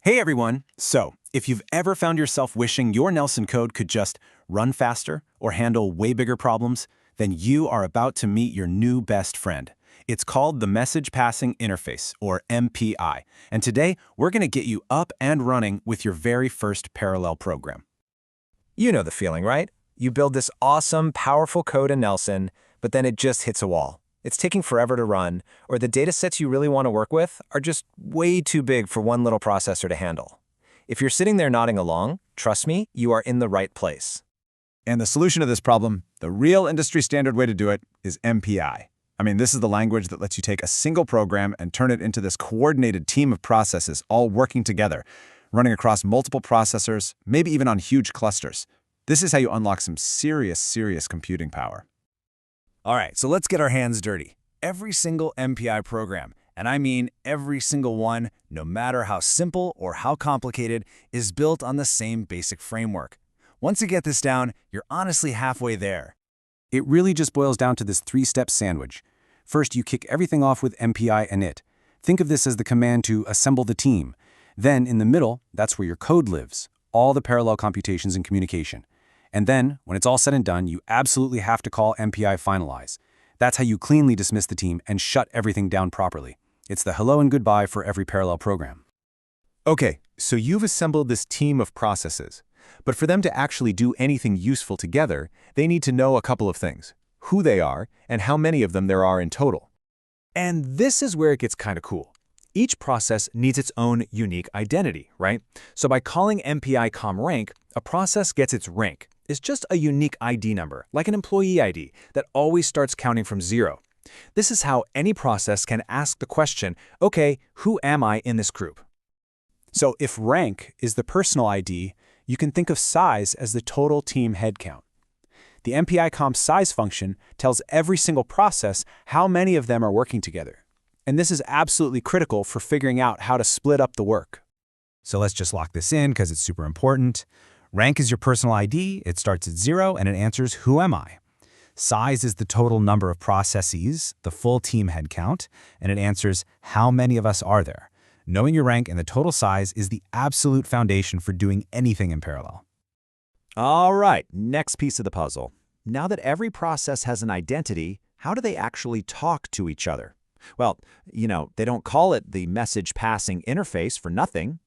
Hey everyone! So, if you've ever found yourself wishing your Nelson code could just run faster or handle way bigger problems, then you are about to meet your new best friend. It's called the Message Passing Interface, or MPI, and today we're going to get you up and running with your very first parallel program. You know the feeling, right? You build this awesome, powerful code in Nelson, but then it just hits a wall. It's taking forever to run, or the datasets you really want to work with are just way too big for one little processor to handle. If you're sitting there nodding along, trust me, you are in the right place. And the solution to this problem, the real industry standard way to do it, is MPI. This is the language that lets you take a single program and turn it into this coordinated team of processes all working together, running across multiple processors, maybe even on huge clusters. This is how you unlock some serious computing power. All right, so let's get our hands dirty. Every single MPI program, and I mean every single one, no matter how simple or how complicated, is built on the same basic framework. Once you get this down, you're honestly halfway there. It really just boils down to this three-step sandwich. First, you kick everything off with MPI init. Think of this as the command to assemble the team. Then, in the middle, that's where your code lives, all the parallel computations and communication. And then, when it's all said and done, you absolutely have to call MPI finalize. That's how you cleanly dismiss the team and shut everything down properly. It's the hello and goodbye for every parallel program. Okay, so you've assembled this team of processes. But for them to actually do anything useful together, they need to know a couple of things: who they are and how many of them there are in total. And this is where it gets kind of cool. Each process needs its own unique identity, right? So by calling MPI comRank, a process gets its rank. It's just a unique ID number, like an employee ID, that always starts counting from 0. This is how any process can ask the question, okay, who am I in this group? So if rank is the personal ID, you can think of size as the total team headcount. The MPI comp size function tells every single process how many of them are working together. And this is absolutely critical for figuring out how to split up the work. So let's just lock this in because it's super important. Rank is your personal ID. It starts at 0 and it answers, who am I? Size is the total number of processes, the full team headcount, and it answers, how many of us are there? Knowing your rank and the total size is the absolute foundation for doing anything in parallel. All right, next piece of the puzzle. Now that every process has an identity, how do they actually talk to each other? Well, they don't call it the message passing interface for nothing.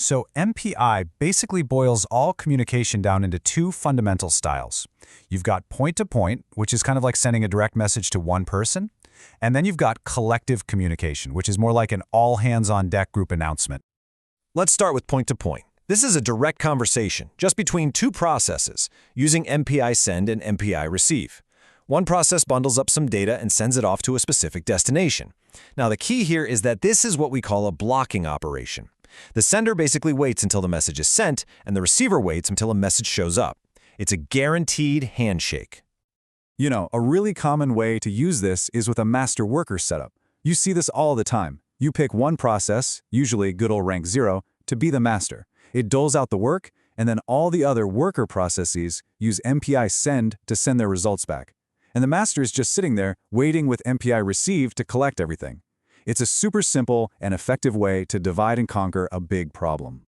So MPI basically boils all communication down into two fundamental styles. You've got point-to-point, which is kind of like sending a direct message to one person, and then you've got collective communication, which is more like an all-hands-on-deck group announcement. Let's start with point-to-point. This is a direct conversation, just between two processes, using MPI send and MPI receive. One process bundles up some data and sends it off to a specific destination. Now, the key here is that this is what we call a blocking operation. The sender basically waits until the message is sent, and the receiver waits until a message shows up. It's a guaranteed handshake. A really common way to use this is with a master worker setup. You see this all the time. You pick one process, usually good old rank 0, to be the master. It doles out the work, and then all the other worker processes use MPI send to send their results back. And the master is just sitting there waiting with MPI receive to collect everything. It's a super simple and effective way to divide and conquer a big problem.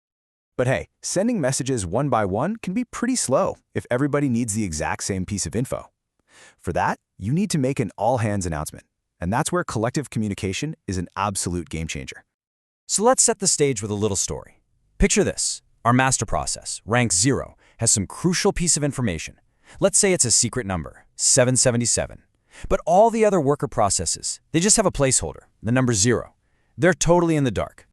But hey, sending messages one by one can be pretty slow if everybody needs the exact same piece of info. For that, you need to make an all-hands announcement, and that's where collective communication is an absolute game changer. So let's set the stage with a little story. Picture this. Our master process, rank 0, has some crucial piece of information. Let's say it's a secret number, 777. But all the other worker processes, they just have a placeholder, the number 0. They're totally in the dark.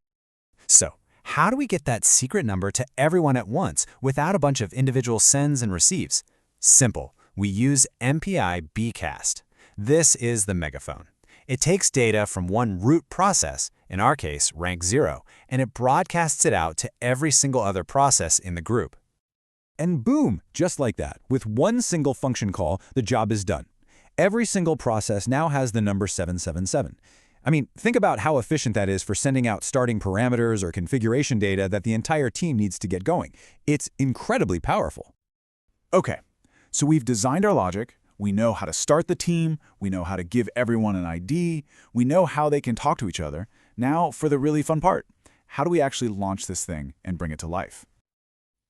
So, how do we get that secret number to everyone at once without a bunch of individual sends and receives? Simple. We use MPI bcast. This is the megaphone. It takes data from one root process, in our case, rank 0, and it broadcasts it out to every single other process in the group. And boom, just like that, with one single function call, the job is done. Every single process now has the number 777. Think about how efficient that is for sending out starting parameters or configuration data that the entire team needs to get going. It's incredibly powerful. Okay, so we've designed our logic, we know how to start the team, we know how to give everyone an ID, we know how they can talk to each other. Now for the really fun part. how do we actually launch this thing and bring it to life?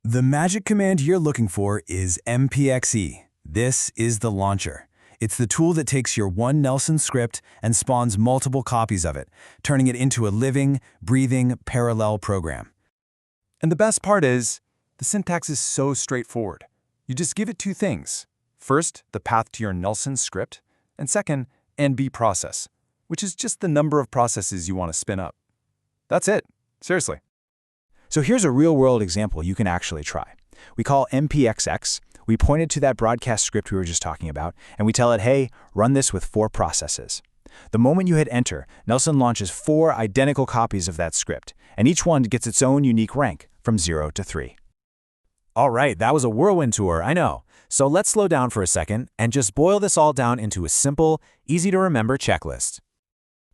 The magic command you're looking for is MPXE. This is the launcher. It's the tool that takes your one Nelson script and spawns multiple copies of it, turning it into a living, breathing, parallel program. And the best part is, the syntax is so straightforward. You just give it two things. First, the path to your Nelson script, and second, NB process, which is just the number of processes you want to spin up. That's it. Seriously. So here's a real-world example you can actually try. We call MPXX, we point it to that broadcast script we were just talking about, and we tell it, hey, run this with 4 processes. The moment you hit enter, Nelson launches 4 identical copies of that script, and each one gets its own unique rank, from 0 to 3. All right, that was a whirlwind tour, I know. So let's slow down for a second and just boil this all down into a simple, easy-to-remember checklist.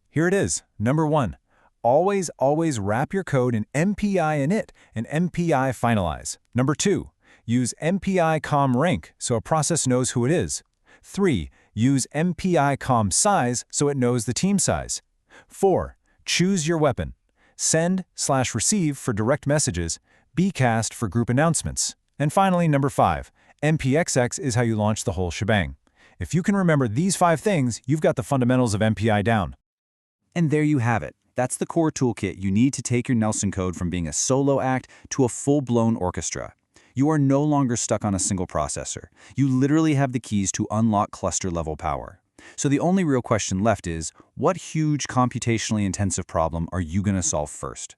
Here it is. Number 1. Always wrap your code in MPI init and MPI finalize. Number 2. Use MPI com rank so a process knows who it is. 3. Use MPI com size so it knows the team size. 4. Choose your weapon. Send/receive for direct messages, bcast for group announcements. And finally, number 5. MPXX is how you launch the whole shebang. If you can remember these 5 things, you've got the fundamentals of MPI down. And there you have it. That's the core toolkit you need to take your Nelson code from being a solo act to a full-blown orchestra. You are no longer stuck on a single processor. You literally have the keys to unlock cluster-level power. So the only real question left is, what huge computationally intensive problem are you going to solve first?